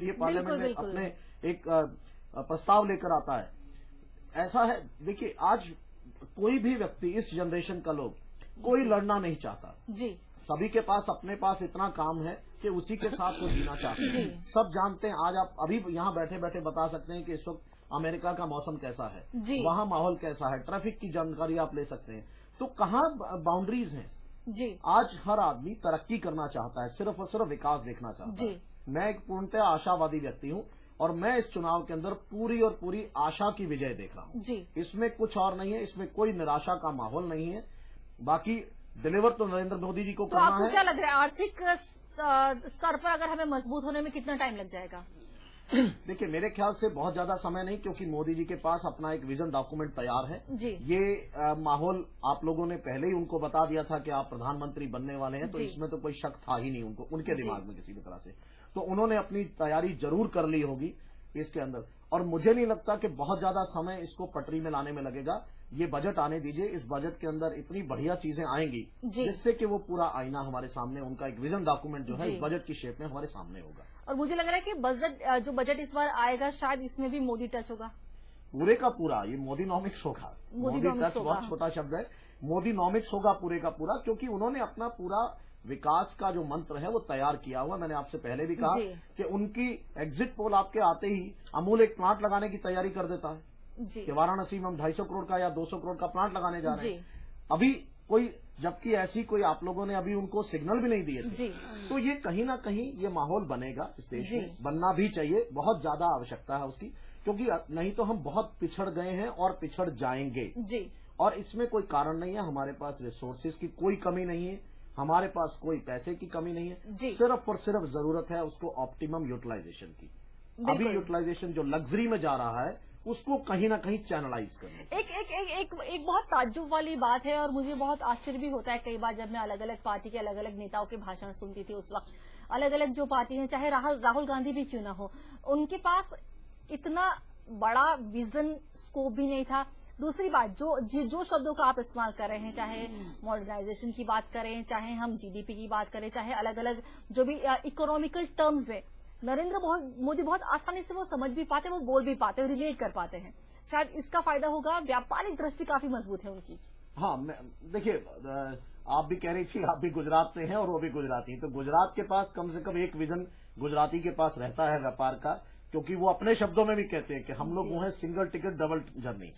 लिए पार्लियामेंट में अपने एक प्रस्ताव लेकर आता है। ऐसा है, देखिए आज कोई भी व्यक्ति इस जनरेशन का लोग कोई लड़ना नहीं चाहता जी। सभी के पास अपने पास इतना काम है कि उसी के साथ वो जीना चाहते हैं। सब जानते हैं, आज आप अभी यहाँ बैठे बैठे बता सकते हैं कि इस वक्त अमेरिका का मौसम कैसा है, वहाँ माहौल कैसा है, ट्रैफिक की जानकारी आप ले सकते हैं। तो कहाँ बाउंड्रीज हैं जी। आज हर आदमी तरक्की करना चाहता है, सिर्फ और सिर्फ विकास देखना चाहता है। मैं एक पूर्णतः आशावादी व्यक्ति हूँ और मैं इस चुनाव के अंदर पूरी और पूरी आशा की विजय देख रहा हूँ। इसमें कुछ और नहीं है, इसमें कोई निराशा का माहौल नहीं है। बाकी डिलीवर तो नरेंद्र मोदी जी को करना है। आपको क्या लग रहा है आर्थिक स्तर पर अगर हमें मजबूत होने में कितना टाइम लग जाएगा? देखिए मेरे ख्याल से बहुत ज्यादा समय नहीं, क्योंकि मोदी जी के पास अपना एक विजन डॉक्यूमेंट तैयार है। ये माहौल आप लोगों ने पहले ही उनको बता दिया था कि आप प्रधानमंत्री बनने वाले हैं, तो इसमें तो कोई शक था ही नहीं उनको, उनके दिमाग में किसी भी तरह से। तो उन्होंने अपनी तैयारी जरूर कर ली होगी इसके अंदर, और मुझे नहीं लगता कि बहुत ज्यादा समय इसको पटरी में लाने में लगेगा। ये बजट आने दीजिए, इस बजट के अंदर इतनी बढ़िया चीजें आएंगी जिससे कि वो पूरा आईना हमारे सामने, उनका एक विजन डॉक्यूमेंट जो है इस बजट की शेप में हमारे सामने होगा। और मुझे लग रहा है कि जो बजट इस बार आएगा शायद इसमें भी मोदी टच होगा, पूरे का पूरा। ये मोदीनॉमिक्स होगा। मोदी टच बहुत छोटा शब्द है, मोदीनॉमिक्स होगा पूरे का पूरा, क्योंकि उन्होंने अपना पूरा विकास का जो मंत्र है वो तैयार किया हुआ। मैंने आपसे पहले भी कहा कि उनकी एग्जिट पोल आपके आते ही अमूल एक प्लांट लगाने की तैयारी कर देता है कि वाराणसी में हम 250 करोड़ का या 200 करोड़ का प्लांट लगाने जा रहे हैं अभी कोई, जबकि ऐसी कोई आप लोगों ने अभी उनको सिग्नल भी नहीं दिए थे। तो ये कहीं ना कहीं ये माहौल बनेगा इस देश में, बनना भी चाहिए, बहुत ज्यादा आवश्यकता है उसकी, क्योंकि नहीं तो हम बहुत पिछड़ गए हैं और पिछड़ जाएंगे। और इसमें कोई कारण नहीं है, हमारे पास रिसोर्सेज की कोई कमी नहीं है, हमारे पास कोई पैसे की कमी नहीं है, सिर्फ और सिर्फ जरूरत है उसको ऑप्टिमम यूटिलाइजेशन की। अभी यूटिलाइजेशन जो लग्जरी में जा रहा है उसको कहीं ना कहीं चैनलाइज करना। एक बहुत ताज्जुब वाली बात है और मुझे बहुत आश्चर्य भी होता है कई बार जब मैं अलग अलग पार्टी के अलग अलग नेताओं के भाषण सुनती थी। उस वक्त अलग अलग जो पार्टी है, चाहे राहुल गांधी भी क्यों ना हो, उनके पास इतना बड़ा विजन स्कोप भी नहीं था। दूसरी बात, जो शब्दों का आप इस्तेमाल कर रहे हैं, चाहे मॉडर्नाइजेशन की बात करें, चाहे हम जीडीपी की बात करें, चाहे अलग अलग जो भी इकोनॉमिकल टर्म्स है, नरेंद्र मोदी बहुत आसानी से वो समझ भी पाते हैं, वो बोल भी पाते हैं, रिलेट कर पाते हैं। शायद इसका फायदा होगा, व्यापारिक दृष्टि काफी मजबूत है उनकी। हाँ, देखिए आप भी कह रही थी, आप भी गुजरात से हैं और वो भी गुजराती, तो गुजरात के पास कम से कम एक विजन गुजराती के पास रहता है व्यापार का, क्योंकि वो अपने शब्दों में भी कहते हैं कि हम लोग वो है सिंगल टिकट डबल जर्नी।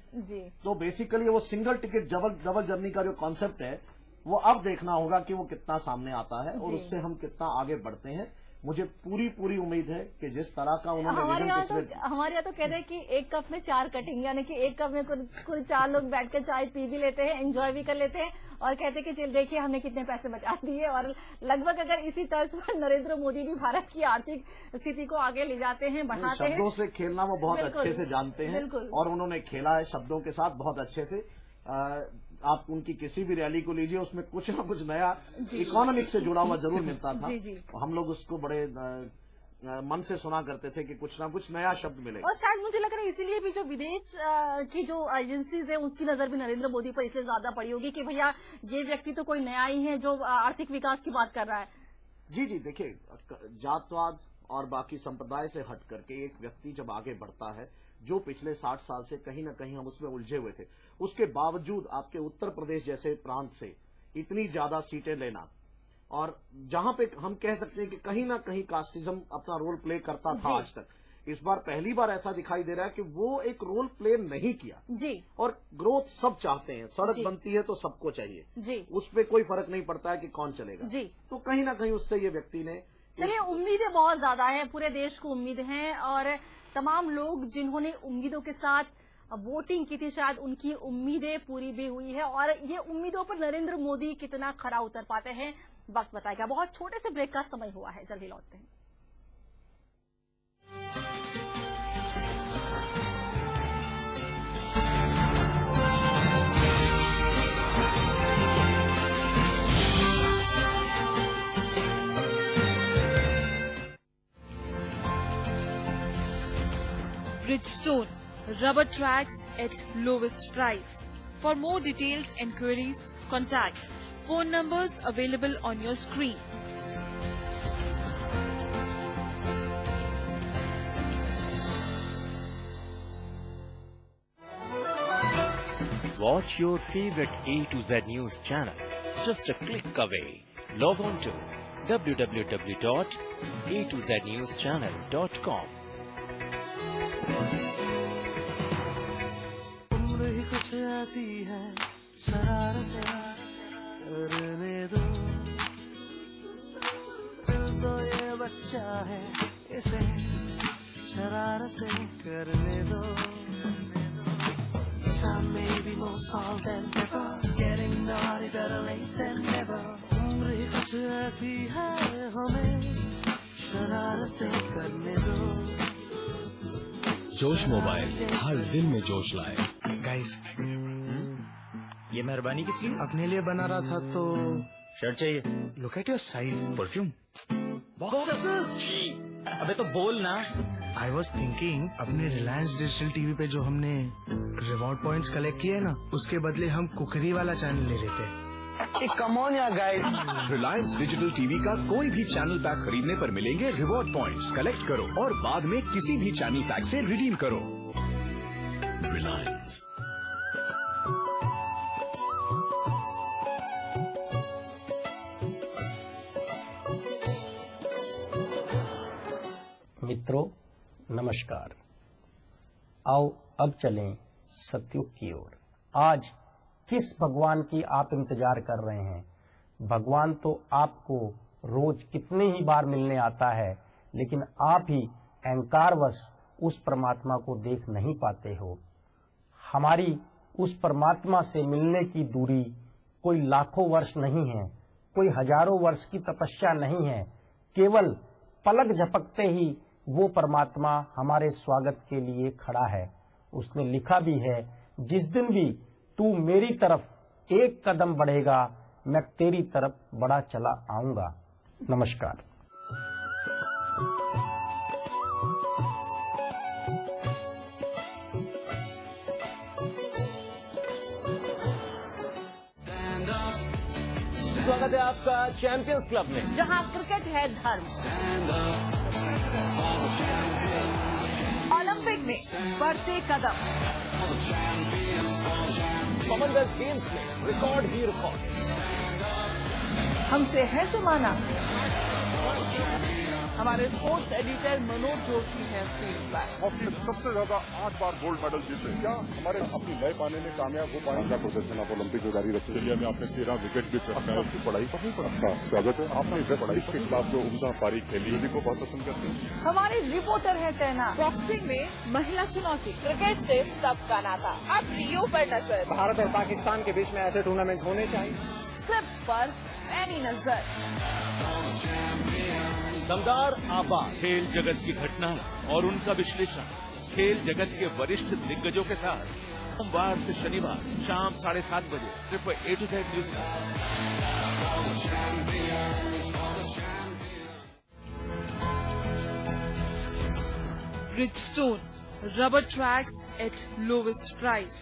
तो बेसिकली वो सिंगल टिकट डबल जर्नी का जो कॉन्सेप्ट है वो अब देखना होगा कि वो कितना सामने आता है और उससे हम कितना आगे बढ़ते हैं। मुझे पूरी उम्मीद है कि जिस तरह का उन्होंने हमारे यहाँ तो कहते हैं कि एक कप में 4 कटिंग, यानी कि एक कप में कुल 4 लोग बैठकर चाय पी भी लेते हैं, एंजॉय भी कर लेते हैं और कहते हैं कि चल देखिए हमने कितने पैसे बचा दिए। और लगभग अगर इसी तर्ज पर नरेंद्र मोदी भी भारत की आर्थिक स्थिति को आगे ले जाते हैं, बढ़ाते हैं। शब्दों से खेलना वो बहुत अच्छे से जानते हैं और उन्होंने खेला है शब्दों के साथ बहुत अच्छे से। आप उनकी किसी भी रैली को लीजिए, उसमें कुछ ना कुछ नया इकोनॉमिक से जुड़ा हुआ जरूर मिलता था। हम लोग उसको बड़े मन से सुना करते थे कि कुछ ना कुछ नया शब्द मिलेगा। और शायद मुझे लग रहा है इसीलिए भी जो विदेश की जो एजेंसीज है उसकी नजर भी नरेंद्र मोदी पर इसलिए ज्यादा पड़ी होगी कि भैया ये व्यक्ति तो कोई नया ही है जो आर्थिक विकास की बात कर रहा है। जी, देखिए जातवाद और बाकी संप्रदाय से हट करके एक व्यक्ति जब आगे बढ़ता है, जो पिछले 60 साल से कहीं ना कहीं हम उसमें उलझे हुए थे, उसके बावजूद आपके उत्तर प्रदेश जैसे प्रांत से इतनी ज्यादा सीटें लेना, और जहां पे हम कह सकते हैं कि कहीं ना कहीं कास्टिज्म अपना रोल प्ले करता था आज तक, इस बार पहली बार ऐसा दिखाई दे रहा है कि वो एक रोल प्ले नहीं किया। और ग्रोथ सब चाहते हैं, सड़क बनती है तो सबको चाहिए, उस पर कोई फर्क नहीं पड़ता है कि कौन चलेगा। तो कहीं ना कहीं उससे ये व्यक्ति ने, चलिए उम्मीदें बहुत ज्यादा है, पूरे देश को उम्मीद है और तमाम लोग जिन्होंने उम्मीदों के साथ वोटिंग की थी शायद उनकी उम्मीदें पूरी भी हुई है और ये उम्मीदों पर नरेंद्र मोदी कितना खरा उतर पाते हैं वक्त बताएगा। बहुत छोटे से ब्रेक का समय हुआ है, जल्दी लौटते हैं। Bridgestone, rubber tracks at lowest price. For more details and queries, contact phone numbers available on your screen. Watch your favorite A to Z News channel just a click away. Log on to www.a2znewschannel.com. उम्र ही कुछ ऐसी है, शरारतें करने दो। दिल तो ये बच्चा है, इसे शरारतें करने दो। Some may be more salt than pepper, getting naughty better late than never. उम्र ही कुछ ऐसी है, हमें शरारतें करने दो। जोश मोबाइल हर दिल में जोश लाए। गाइस, ये मेहरबानी किस लिए? अपने लिए बना रहा था तो शर्ट चाहिए। Look at your size. Perfume boxes. अबे तो बोल ना। आई वॉज थिंकिंग अपने रिलायंस डिजिटल टीवी पे जो हमने रिवॉर्ड पॉइंट्स कलेक्ट किए ना, उसके बदले हम कुकरी वाला चैनल ले लेते। कम ऑन यार गाइस। रिलायंस डिजिटल टीवी का कोई भी चैनल पैक खरीदने पर मिलेंगे रिवॉर्ड पॉइंट्स। कलेक्ट करो और बाद में किसी भी चैनल पैक से रिडीम करो। रिलायंस। मित्रों नमस्कार। आओ अब चलें सतयुग की ओर। आज किस भगवान की आप इंतजार कर रहे हैं? भगवान तो आपको रोज कितने ही बार मिलने आता है, लेकिन आप ही अहंकारवश उस परमात्मा को देख नहीं पाते हो। हमारी उस परमात्मा से मिलने की दूरी कोई लाखों वर्ष नहीं है, कोई हजारों वर्ष की तपस्या नहीं है। केवल पलक झपकते ही वो परमात्मा हमारे स्वागत के लिए खड़ा है। उसने लिखा भी है, जिस दिन भी तू मेरी तरफ एक कदम बढ़ेगा, मैं तेरी तरफ बढ़ा चला आऊंगा। नमस्कार। स्वागत है आपका चैंपियंस क्लब में, जहां क्रिकेट है धर्म। ओलंपिक में बढ़ते कदम। कॉमनवेल्थ गेम्स में रिकॉर्ड ही रिकॉर्ड। हमसे है सुमाना। हमारे स्पोर्ट्स एडिटर मनोज जोशी हैं फील्ड बैक। हॉकी सबसे ज्यादा 8 बार गोल्ड मेडल जीते। क्या हमारे अपनी लय पाने में कामयाब हो पाए? का प्रदर्शन आप ओलंपिक में जारी रखते हैं। में आपने 13 विकेट भी चढ़ा। आपकी पढ़ाई का आपका स्वागत है। आपने पढ़ाई के खिलाफ जो उम्दा पारी खेली उसी को बहुत पसंद करते हैं। हमारे रिपोर्टर है तैनात। बॉक्सिंग में महिला चुनौती। क्रिकेट से सबका नाता। अब रियो पर नजर। भारत और पाकिस्तान के बीच में ऐसे टूर्नामेंट होने चाहिए। स्क्रिप्ट पर मेरी नजर। दमदार आवाज, खेल जगत की घटनाएं और उनका विश्लेषण खेल जगत के वरिष्ठ दिग्गजों के साथ सोमवार से शनिवार शाम 7:30 बजे सिर्फ A to Z न्यूज में। Bridgestone rubber tracks at lowest price.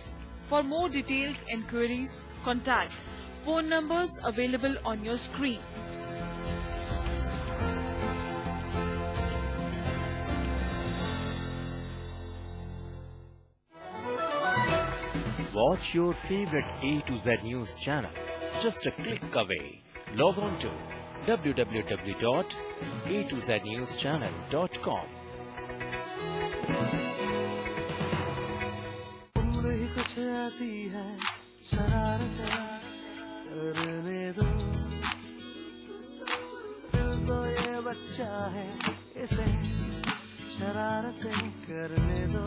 For more details and queries, contact phone numbers available on your screen. Watch your favorite A to Z News channel just a click away. Log on to www.a2znewschannel.com. उम्र ही कुछ ऐसी है, शरारतें करने दो। दिल तो ये बच्चा है, इसे शरारतें करने दो।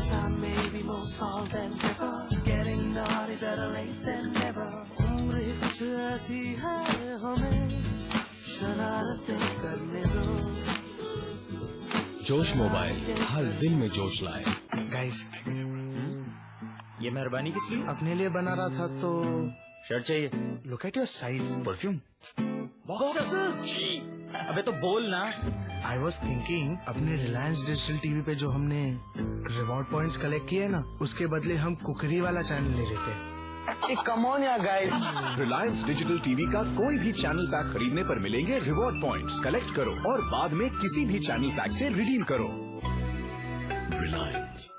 Some may be more salt than pepper, getting naughty better late than never. उम्र ही कुछ ऐसी है, हमें शरारतें करने दो। जोश मोबाइल हर दिल में जोश लाए। गाइस, ये मेहरबानी किस लिए? अपने लिए बना रहा था तो शर्ट चाहिए। Look at your size. Perfume boxes. अबे तो बोल ना। आई वॉज थिंकिंग अपने रिलायंस डिजिटल टीवी पे जो हमने रिवॉर्ड पॉइंट्स कलेक्ट किए ना, उसके बदले हम कुकरी वाला चैनल ले लेते। कम ऑन यार गाइस। रिलायंस डिजिटल टीवी का कोई भी चैनल पैक खरीदने पर मिलेंगे रिवॉर्ड पॉइंट्स। कलेक्ट करो और बाद में किसी भी चैनल पैक से रिडीम करो। रिलायंस।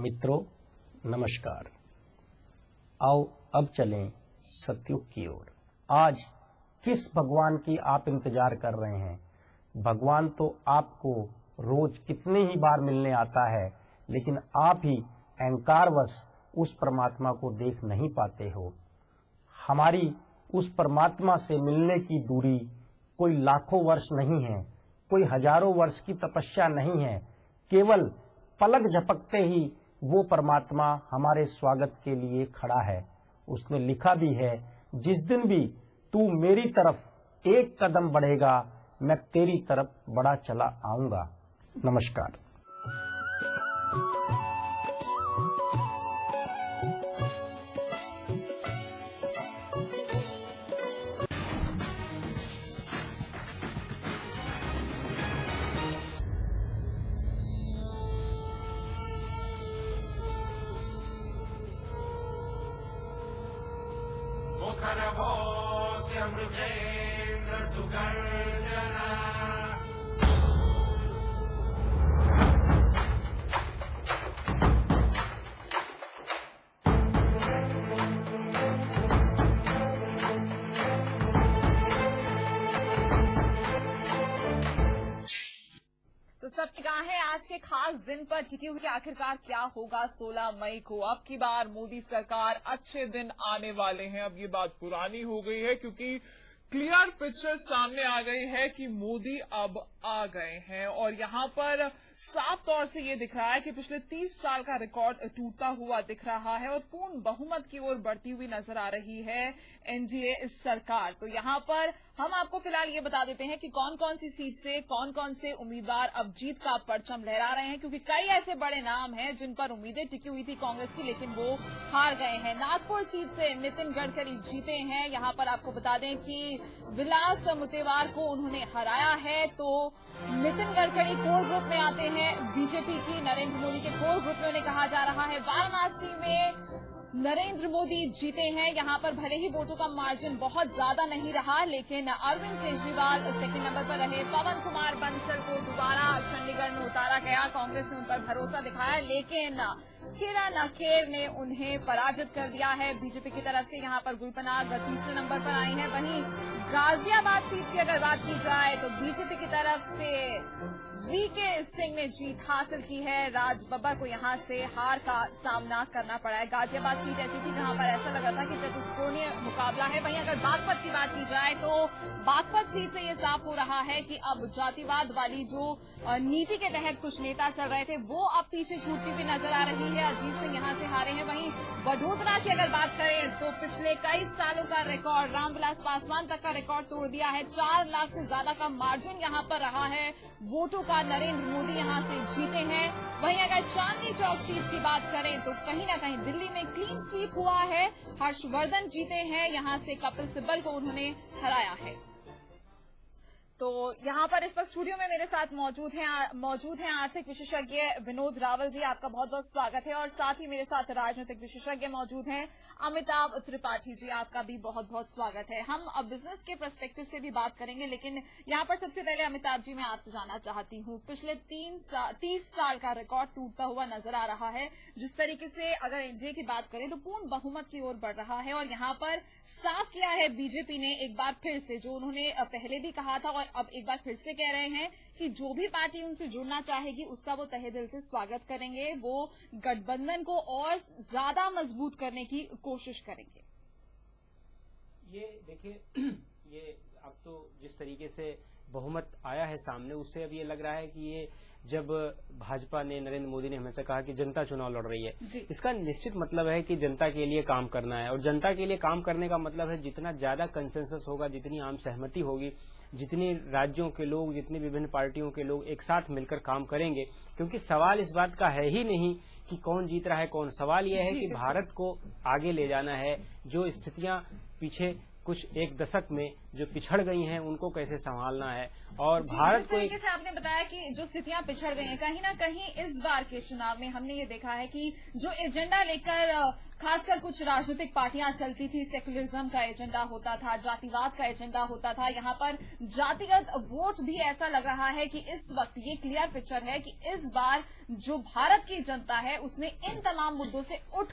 मित्रों नमस्कार। आओ अब चलें सत्युग की ओर। आज किस भगवान की आप इंतजार कर रहे हैं? भगवान तो आपको रोज कितने ही बार मिलने आता है, लेकिन आप ही अहंकारवश उस परमात्मा को देख नहीं पाते हो। हमारी उस परमात्मा से मिलने की दूरी कोई लाखों वर्ष नहीं है, कोई हजारों वर्ष की तपस्या नहीं है। केवल पलक झपकते ही वो परमात्मा हमारे स्वागत के लिए खड़ा है। उसने लिखा भी है, जिस दिन भी तू मेरी तरफ एक कदम बढ़ेगा, मैं तेरी तरफ बढ़ा चला आऊंगा। नमस्कार। तो सब निगाहें आज के खास दिन पर टिकी हुई। आखिरकार क्या होगा 16 मई को? अब की बार मोदी सरकार अच्छे दिन आने वाले हैं। अब ये बात पुरानी हो गई है क्योंकि क्लियर पिक्चर सामने आ गई है कि मोदी अब आ गए हैं और यहाँ पर साफ तौर से ये दिख रहा है कि पिछले 30 साल का रिकॉर्ड टूटता हुआ दिख रहा है और पूर्ण बहुमत की ओर बढ़ती हुई नजर आ रही है एनडीए सरकार। तो यहाँ पर हम आपको फिलहाल ये बता देते हैं कि कौन कौन सी सीट से कौन कौन से उम्मीदवार अब जीत का परचम लहरा रहे हैं, क्योंकि कई ऐसे बड़े नाम हैं जिन पर उम्मीदें टिकी हुई थी कांग्रेस की, लेकिन वो हार गए हैं। नागपुर सीट से नितिन गडकरी जीते हैं। यहाँ पर आपको बता दें कि विलास मुतेवार को उन्होंने हराया है। तो नितिन गडकरी कोर ग्रुप में आते हैं बीजेपी की, नरेंद्र मोदी के कोर ग्रुप में उन्हें कहा जा रहा है। वाराणसी में नरेंद्र मोदी जीते हैं। यहाँ पर भले ही वोटों का मार्जिन बहुत ज्यादा नहीं रहा, लेकिन अरविंद केजरीवाल सेकंड नंबर पर रहे। पवन कुमार बंसल को दोबारा चंडीगढ़ में उतारा गया। कांग्रेस ने उन पर भरोसा दिखाया, लेकिन किरण खेर ने उन्हें पराजित कर दिया है। बीजेपी की तरफ से यहाँ पर गुलपनाग तीसरे नंबर पर आई है। वहीं गाजियाबाद सीट की अगर बात की जाए तो बीजेपी की तरफ से वीके सिंह ने जीत हासिल की है। राज बब्बर को यहाँ से हार का सामना करना पड़ा है। गाजियाबाद सीट ऐसी थी जहाँ पर ऐसा लग रहा था कि चतुष्कोणीय मुकाबला है। वहीं अगर बागपत की बात की जाए तो बागपत सीट से ये साफ हो रहा है कि अब जातिवाद वाली जो नीति के तहत कुछ नेता चल रहे थे वो अब पीछे छूटती हुई नजर आ रही है। अजीत सिंह यहाँ से हारे हैं। वहीं वडोदरा की अगर बात करें तो पिछले कई सालों का रिकॉर्ड रामविलास पासवान तक का रिकॉर्ड तोड़ दिया है। 4 लाख से ज्यादा का मार्जिन यहाँ पर रहा है वोटों का। नरेंद्र मोदी यहाँ से जीते हैं। वहीं अगर चांदनी चौक सीट की बात करें तो कहीं ना कहीं दिल्ली में क्लीन स्वीप हुआ है। हर्षवर्धन जीते हैं। यहाँ से कपिल सिब्बल को उन्होंने हराया है। तो यहाँ पर इस वक्त स्टूडियो में मेरे साथ मौजूद हैं आर्थिक विशेषज्ञ विनोद रावल जी, आपका बहुत बहुत स्वागत है। और साथ ही मेरे साथ राजनीतिक विशेषज्ञ मौजूद हैं अमिताभ त्रिपाठी जी, आपका भी बहुत बहुत स्वागत है। हम अब बिजनेस के पर्सपेक्टिव से भी बात करेंगे, लेकिन यहाँ पर सबसे पहले अमिताभ जी मैं आपसे जानना चाहती हूँ, पिछले 30 साल का रिकॉर्ड टूटता हुआ नजर आ रहा है। जिस तरीके से अगर एनडीए की बात करें तो पूर्ण बहुमत की ओर बढ़ रहा है और यहाँ पर साफ किया है बीजेपी ने एक बार फिर से, जो उन्होंने पहले भी कहा था और अब एक बार फिर से कह रहे हैं कि जो भी पार्टी उनसे जुड़ना चाहेगी उसका वो तहे दिल से स्वागत करेंगे। वो गठबंधन को और ज्यादा मजबूत करने की कोशिश करेंगे। ये देखिए, ये अब तो जिस तरीके से बहुमत आया है सामने, उससे अब ये लग रहा है कि ये जब भाजपा ने, नरेंद्र मोदी ने हमेशा कहा कि जनता चुनाव लड़ रही है, इसका निश्चित मतलब है कि जनता के लिए काम करना है। और जनता के लिए काम करने का मतलब है जितना ज्यादा कंसेंसस होगा, जितनी आम सहमति होगी, जितने राज्यों के लोग, जितनी विभिन्न पार्टियों के लोग एक साथ मिलकर काम करेंगे। क्योंकि सवाल इस बात का है ही नहीं कि कौन जीत रहा है कौन, सवाल यह है कि भारत को आगे ले जाना है। जो स्थितियां पीछे कुछ एक दशक में जो पिछड़ गई हैं उनको कैसे संभालना है। और भारत जिस को तरीके से आपने बताया कि जो स्थितियां पिछड़ गई हैं, कहीं ना कहीं इस बार के चुनाव में हमने ये देखा है कि जो एजेंडा लेकर खासकर कुछ राजनीतिक पार्टियां चलती थी, सेकुलरिज्म का एजेंडा होता था, जातिवाद का एजेंडा होता था, यहाँ पर जातिगत वोट भी ऐसा लग रहा है कि इस वक्त ये क्लियर पिक्चर है कि इस बार जो भारत की जनता है उसने इन तमाम मुद्दों से उठ